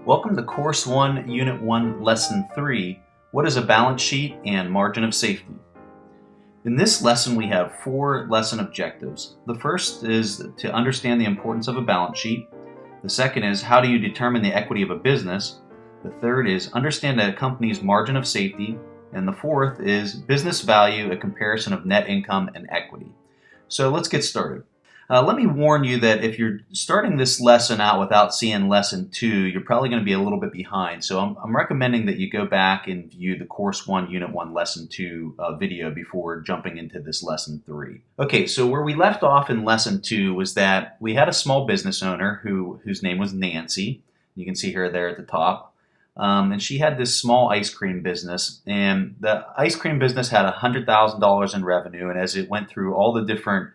Welcome to Course 1, Unit 1, Lesson 3, What is a Balance Sheet and Margin of Safety? In this lesson we have 4 lesson objectives. The first is to understand the importance of a balance sheet. The second is how do you determine the equity of a business. The third is understand a company's margin of safety. And the fourth is business value, a comparison of net income and equity. So let's get started. Let me warn you that if you're starting this lesson out without seeing Lesson 2, you're probably going to be a little bit behind. So I'm recommending that you go back and view the Course 1, Unit 1, Lesson 2 video before jumping into this Lesson 3. Okay, so where we left off in Lesson 2 was that we had a small business owner whose name was Nancy. You can see her there at the top. And she had this small ice cream business, and the ice cream business had $100,000 in revenue, and as it went through all the different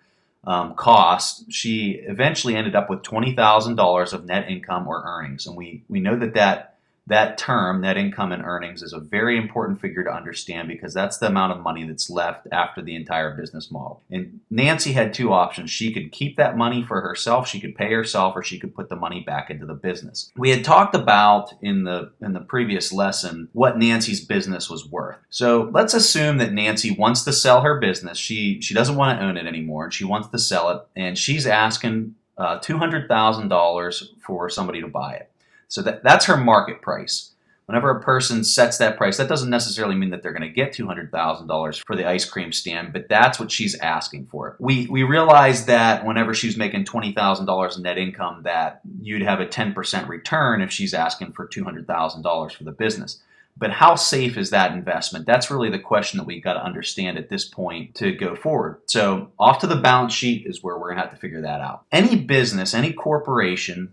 costs, she eventually ended up with $20,000 of net income or earnings. And we know that term, net income and earnings, is a very important figure to understand because that's the amount of money that's left after the entire business model. And Nancy had 2 options. She could keep that money for herself, she could pay herself, or she could put the money back into the business. We had talked about in the previous lesson what Nancy's business was worth. So let's assume that Nancy wants to sell her business. She doesn't want to own it anymore, and she wants to sell it, and she's asking $200,000 for somebody to buy it. So that's her market price. Whenever a person sets that price, that doesn't necessarily mean that they're going to get $200,000 for the ice cream stand, but that's what she's asking for. We realized that whenever she's making $20,000 in net income, that you'd have a 10% return if she's asking for $200,000 for the business. But how safe is that investment? That's really the question that we've got to understand at this point to go forward. So off to the balance sheet is where we're going to have to figure that out. Any business, any corporation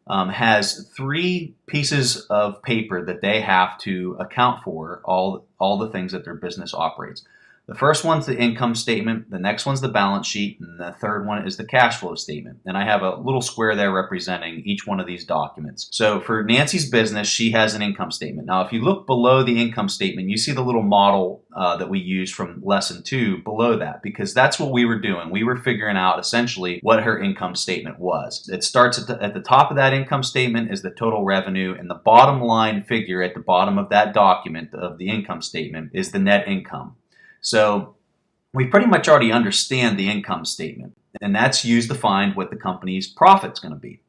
has 3 pieces of paper that they have to account for all the things that their business operates. The first one's the income statement, the next one's the balance sheet, and the third one is the cash flow statement. And I have a little square there representing each one of these documents. So for Nancy's business, she has an income statement. Now, if you look below the income statement, you see the little model that we used from Lesson 2 below that, because that's what we were doing. We were figuring out essentially what her income statement was. It starts at the top of that income statement is the total revenue, and the bottom line figure at the bottom of that document of the income statement is the net income. So we pretty much already understand the income statement, and that's used to find what the company's profit's going to be.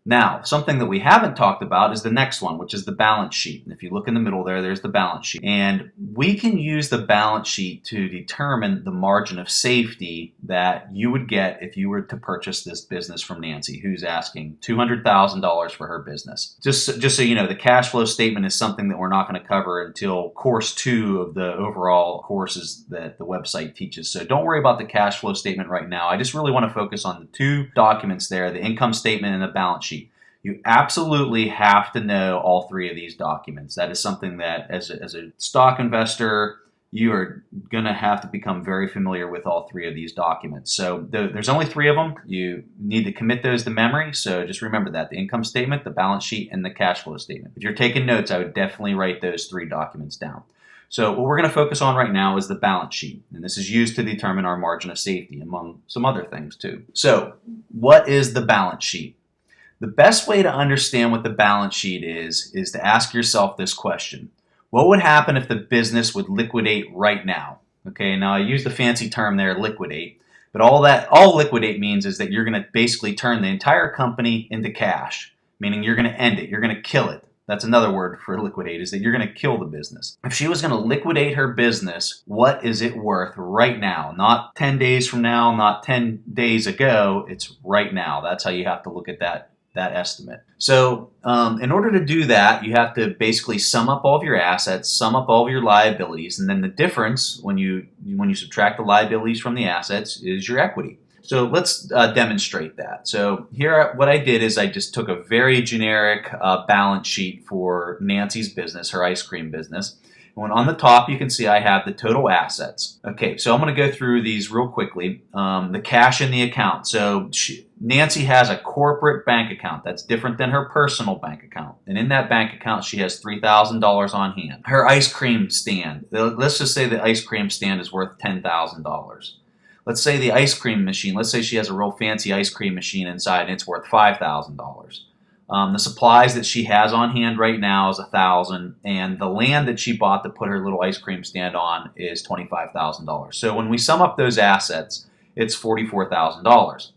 Now, something that we haven't talked about is the next one, which is the balance sheet. And if you look in the middle there's the balance sheet. And we can use the balance sheet to determine the margin of safety that you would get if you were to purchase this business from Nancy, who's asking $200,000 for her business. Just so you know, the cash flow statement is something that we're not going to cover until Course 2 of the overall courses that the website teaches. So don't worry about the cash flow statement right now. I just really want to focus on the 2 documents there, the income statement and the balance sheet. You absolutely have to know all 3 of these documents. That is something that as a stock investor, you are going to have to become very familiar with all 3 of these documents. So there's only 3 of them. You need to commit those to memory. So just remember that, the income statement, the balance sheet, and the cash flow statement. If you're taking notes, I would definitely write those 3 documents down. So what we're going to focus on right now is the balance sheet. And this is used to determine our margin of safety, among some other things too. So what is the balance sheet? The best way to understand what the balance sheet is to ask yourself this question. What would happen if the business would liquidate right now? Okay, now I use the fancy term there, liquidate, but all liquidate means is that you're going to basically turn the entire company into cash, meaning you're going to end it, you're going to kill it. That's another word for liquidate, is that you're going to kill the business. If she was going to liquidate her business, what is it worth right now? Not 10 days from now, not 10 days ago, it's right now. That's how you have to look at that estimate. So in order to do that, you have to basically sum up all of your assets, sum up all of your liabilities, and then the difference when you subtract the liabilities from the assets is your equity. So let's demonstrate that. So here what I did is I just took a very generic balance sheet for Nancy's business, her ice cream business. And on the top, you can see I have the total assets. Okay, so I'm going to go through these real quickly. The cash in the account. So Nancy has a corporate bank account that's different than her personal bank account. And in that bank account, she has $3,000 on hand. Her ice cream stand, let's just say the ice cream stand is worth $10,000. Let's say the ice cream machine, let's say she has a real fancy ice cream machine inside and it's worth $5,000. The supplies that she has on hand right now is $1,000, and the land that she bought to put her little ice cream stand on is $25,000. So when we sum up those assets, it's $44,000.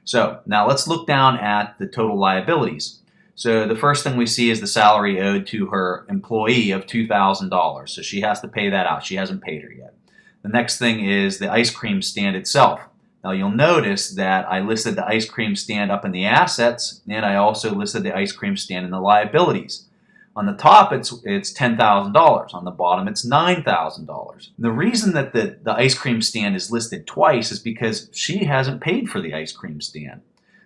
So now let's look down at the total liabilities. So the first thing we see is the salary owed to her employee of $2,000. So she has to pay that out. She hasn't paid her yet. The next thing is the ice cream stand itself. Now you'll notice that I listed the ice cream stand up in the assets, and I also listed the ice cream stand in the liabilities. On the top, it's $10,000. On the bottom, it's $9,000. The reason that the ice cream stand is listed twice is because she hasn't paid for the ice cream stand.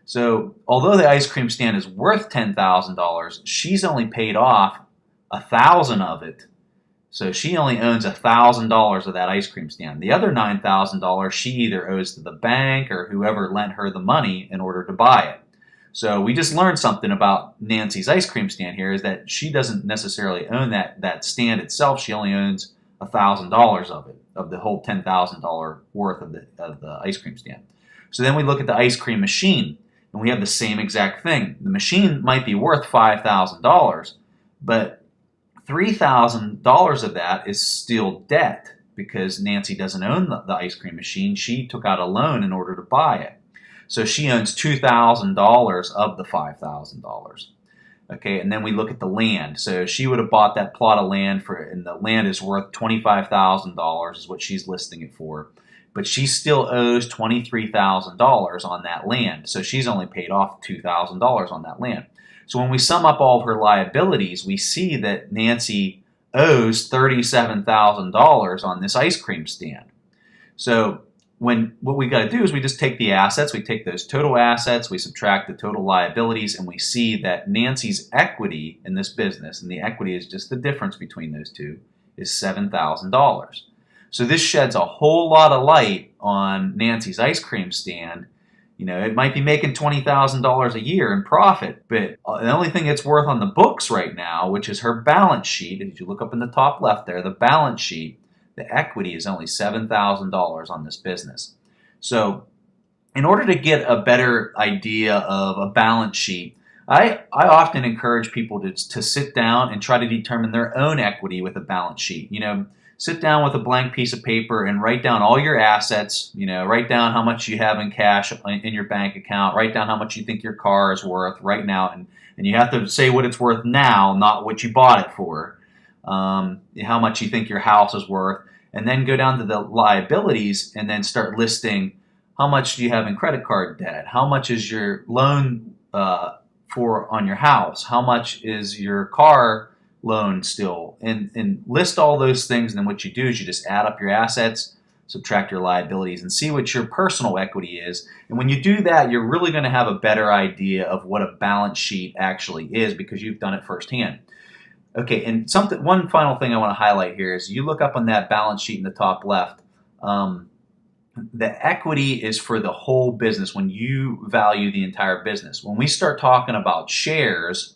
So although the ice cream stand is worth $10,000, she's only paid off $1,000 of it. So she only owns $1,000 of that ice cream stand. The other $9,000 she either owes to the bank or whoever lent her the money in order to buy it. So we just learned something about Nancy's ice cream stand here, is that she doesn't necessarily own that stand itself. She only owns $1,000 of it, of the whole $10,000 worth of the ice cream stand. So then we look at the ice cream machine, and we have the same exact thing. The machine might be worth $5,000, but $3,000 of that is still debt because Nancy doesn't own the ice cream machine. She took out a loan in order to buy it. So she owns $2,000 of the $5,000. Okay, and then we look at the land. So she would have bought that plot of land and the land is worth $25,000 is what she's listing it for. But she still owes $23,000 on that land. So she's only paid off $2,000 on that land. So when we sum up all of her liabilities, we see that Nancy owes $37,000 on this ice cream stand. So what we got to do is we just take the assets, we take those total assets, we subtract the total liabilities, and we see that Nancy's equity in this business, and the equity is just the difference between those two, is $7,000. So this sheds a whole lot of light on Nancy's ice cream stand. You know, it might be making $20,000 a year in profit, but the only thing it's worth on the books right now, which is her balance sheet, if you look up in the top left there, the balance sheet, the equity is only $7,000 on this business. So in order to get a better idea of a balance sheet, I often encourage people to sit down and try to determine their own equity with a balance sheet. You know, sit down with a blank piece of paper and write down all your assets. You know, write down how much you have in cash in your bank account. Write down how much you think your car is worth right now. And you have to say what it's worth now, not what you bought it for. How much you think your house is worth. And then go down to the liabilities and then start listing how much do you have in credit card debt? How much is your loan on your house? How much is your car loan still, and list all those things. And then what you do is you just add up your assets, subtract your liabilities, and see what your personal equity is. And when you do that, you're really going to have a better idea of what a balance sheet actually is because you've done it firsthand. Okay, and one final thing I want to highlight here is you look up on that balance sheet in the top left. The equity is for the whole business when you value the entire business. When we start talking about shares,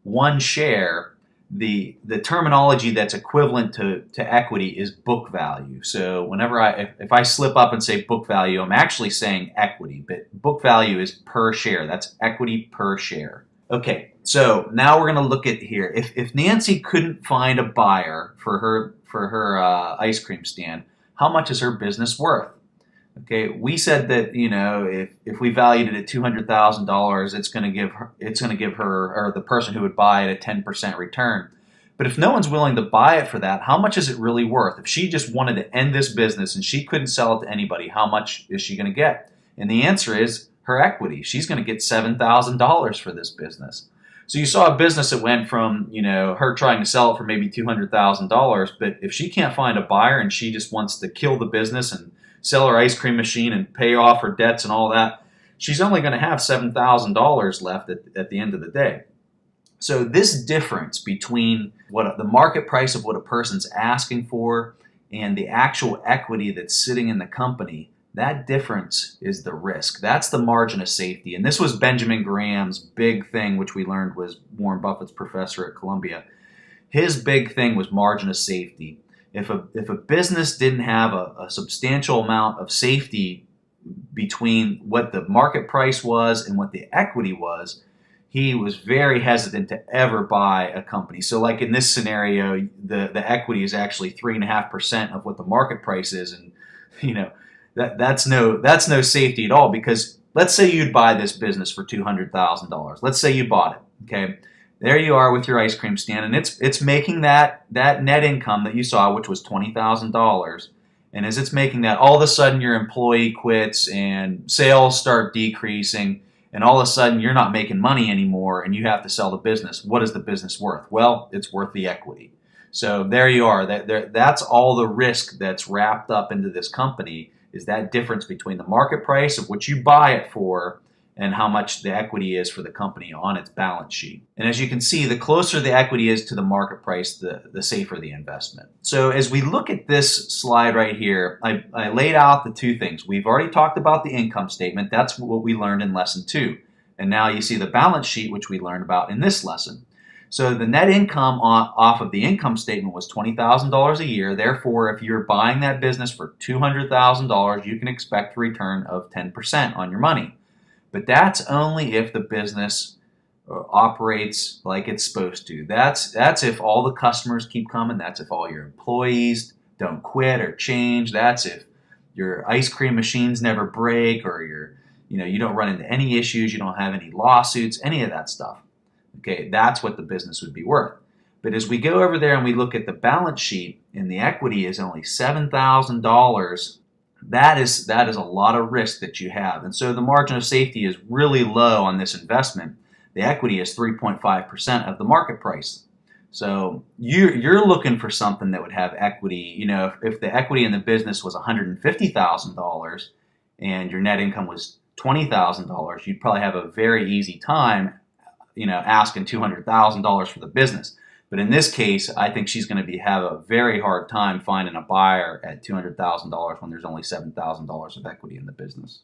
one share, the terminology that's equivalent to equity is book value. So whenever if I slip up and say book value, I'm actually saying equity, but book value is per share. That's equity per share. Okay, so now we're going to look at here. If Nancy couldn't find a buyer for her ice cream stand, how much is her business worth? Okay, we said that, you know, if we valued it at $200,000, it's going to give her or the person who would buy it a 10% return. But if no one's willing to buy it for that, how much is it really worth? If she just wanted to end this business and she couldn't sell it to anybody, how much is she going to get? And the answer is her equity. She's going to get $7,000 for this business. So you saw a business that went from, you know, her trying to sell it for maybe $200,000, but if she can't find a buyer and she just wants to kill the business and sell her ice cream machine and pay off her debts and all that, she's only going to have $7,000 left at the end of the day. So this difference between what the market price of what a person's asking for and the actual equity that's sitting in the company, that difference is the risk. That's the margin of safety. And this was Benjamin Graham's big thing, which we learned was Warren Buffett's professor at Columbia. His big thing was margin of safety. If a business didn't have a substantial amount of safety between what the market price was and what the equity was, he was very hesitant to ever buy a company. So like in this scenario, the equity is actually 3.5% of what the market price is. And you know, that's no safety at all, because let's say you'd buy this business for $200,000. Let's say you bought it. Okay. There you are with your ice cream stand, and it's making that net income that you saw, which was $20,000. And as it's making that, all of a sudden your employee quits and sales start decreasing, and all of a sudden you're not making money anymore and you have to sell the business. What is the business worth? Well, it's worth the equity. So there you are. That's all the risk that's wrapped up into this company, is that difference between the market price of what you buy it for and how much the equity is for the company on its balance sheet. And as you can see, the closer the equity is to the market price, the safer the investment. So as we look at this slide right here, I laid out the two things. We've already talked about the income statement. That's what we learned in lesson 2. And now you see the balance sheet, which we learned about in this lesson. So the net income off of the income statement was $20,000 a year. Therefore, if you're buying that business for $200,000, you can expect a return of 10% on your money. But that's only if the business operates like it's supposed to. That's if all the customers keep coming. That's if all your employees don't quit or change. That's if your ice cream machines never break, or you don't run into any issues, you don't have any lawsuits, any of that stuff. Okay, that's what the business would be worth. But as we go over there and we look at the balance sheet, and the equity is only $7,000, that is a lot of risk that you have. And so the margin of safety is really low on this investment. The equity is 3.5% of the market price. So you're looking for something that would have equity. If the equity in the business was $150,000 and your net income was $20,000, you'd probably have a very easy time, asking $200,000 for the business. But in this case, I think she's going to have a very hard time finding a buyer at $200,000 when there's only $7,000 of equity in the business.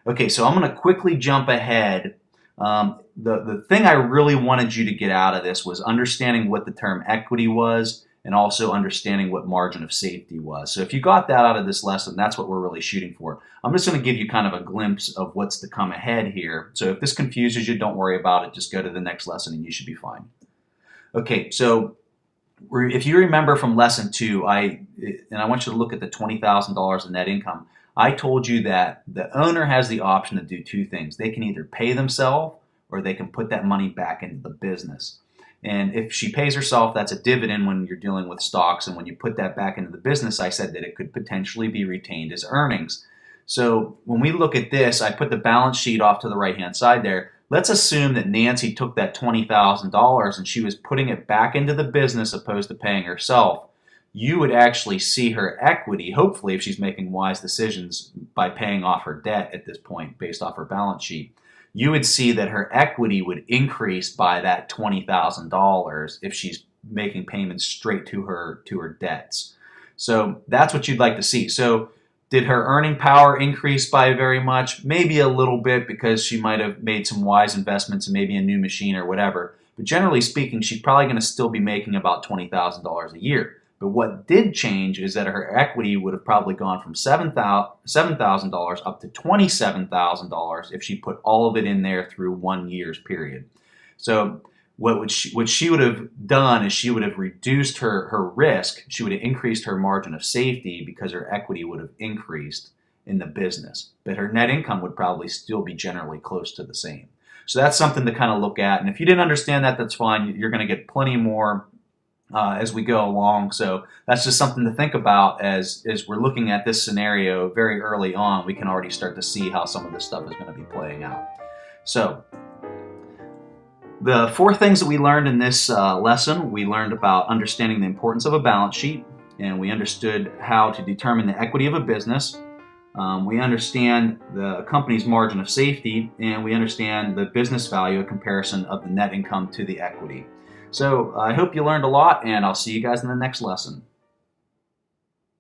Okay, so I'm going to quickly jump ahead. The thing I really wanted you to get out of this was understanding what the term equity was, and also understanding what margin of safety was. So if you got that out of this lesson, that's what we're really shooting for. I'm just going to give you kind of a glimpse of what's to come ahead here. So if this confuses you, don't worry about it. Just go to the next lesson and you should be fine. Okay, so if you remember from lesson 2, I want you to look at the $20,000 in net income. I told you that the owner has the option to do two things. They can either pay themselves, or they can put that money back into the business. And if she pays herself, that's a dividend when you're dealing with stocks. And when you put that back into the business, I said that it could potentially be retained as earnings. So when we look at this, I put the balance sheet off to the right-hand side there. Let's assume that Nancy took that $20,000 and she was putting it back into the business opposed to paying herself. You would actually see her equity, hopefully, if she's making wise decisions by paying off her debt at this point based off her balance sheet. You would see that her equity would increase by that $20,000 if she's making payments straight to her debts. So that's what you'd like to see. So did her earning power increase by very much? Maybe a little bit, because she might have made some wise investments in maybe a new machine or whatever. But generally speaking, she's probably going to still be making about $20,000 a year. But what did change is that her equity would have probably gone from $7,000 up to $27,000 if she put all of it in there through 1 year's period. So what she would have done is she would have reduced her risk. She would have increased her margin of safety because her equity would have increased in the business. But her net income would probably still be generally close to the same. So that's something to kind of look at. And if you didn't understand that, that's fine. You're going to get plenty more as we go along. So that's just something to think about as we're looking at this scenario very early on. We can already start to see how some of this stuff is going to be playing out. So the 4 things that we learned in this lesson, we learned about understanding the importance of a balance sheet, and we understood how to determine the equity of a business. We understand the company's margin of safety, and we understand the business value, a comparison of the net income to the equity. So I hope you learned a lot, and I'll see you guys in the next lesson.